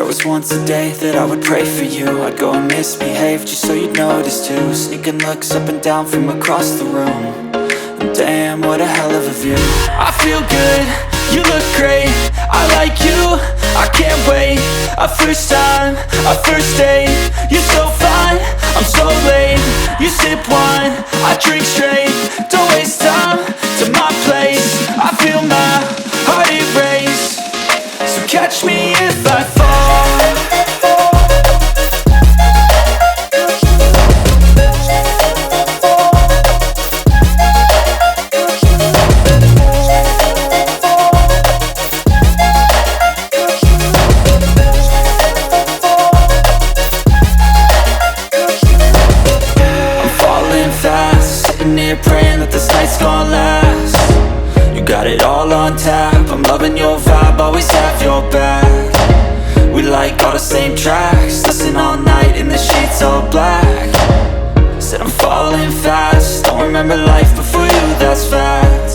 was once a day that I would pray for you. I'd go and misbehave just so you'd notice too. Sneaking looks up and down from across the room. And damn, what a hell of a view. I feel good, you look great, I like you, I can't wait. A first time, a first date, you're so fine, I'm so late. You sip wine, I drink straight. Don't waste time to my place. I feel my heart erase. So catch me if I fall. Praying that this night's gonna last. You got it all on tap, I'm loving your vibe, always have your back. We like all the same tracks, listen all night in the sheets all black. Said I'm falling fast, don't remember life before you, that's fact.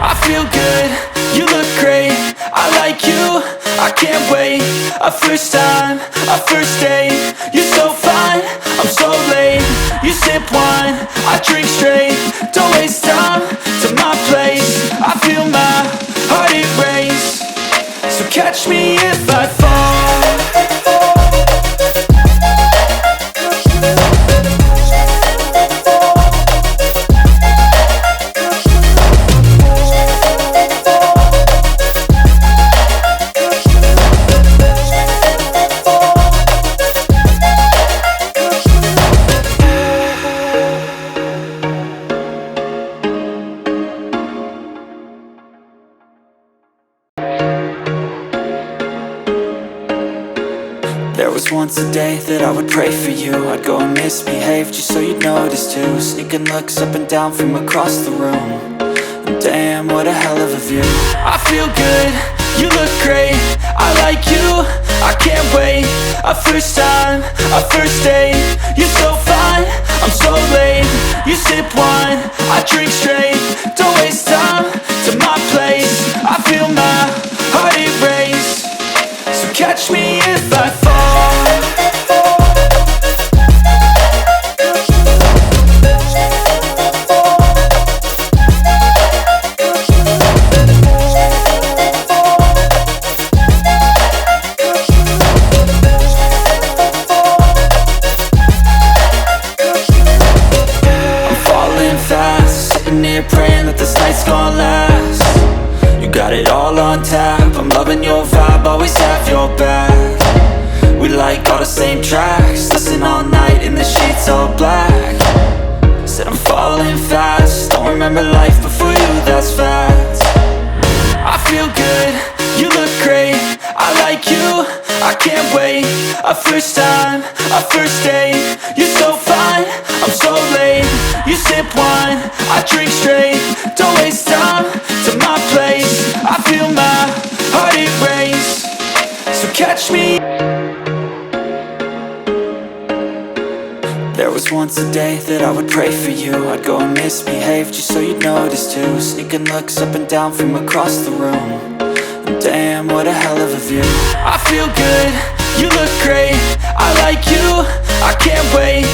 I feel good, you look great, I like you, I can't wait. A first time, a first date, you're so fine, I'm so late. You sip wine, I drink straight. Don't waste time to my place. I feel my heart erase. So catch me if I fall. There was once a day that I would pray for you. I'd go and misbehave just so you'd notice too. Sneaking looks up and down from across the room. And damn, what a hell of a view. I feel good, you look great, I like you, I can't wait. A first time, a first date, you're so fine, I'm so late. You sip wine, I drink straight. Don't waste time to my place. I feel my heart erase. So catch me if I fall. I'm falling fast, sitting here praying that this night's gonna last. You got it all on tap, I'm loving your vibe, always have your back. We like all the same tracks, listen all night in the sheets all black. Said I'm falling fast, don't remember life before you, that's fact. I feel good, you look great, I like you, I can't wait. A first time, a first date, you're so fine, I'm so late. You sip wine, I drink straight. Don't waste time to my place. I feel my heart erase. So catch me. There was once a day that I would pray for you. I'd go and misbehave just so you'd notice too. Sneaking looks up and down from across the room. And damn, what a hell of a view. I feel good, you look great, I like you, I can't wait.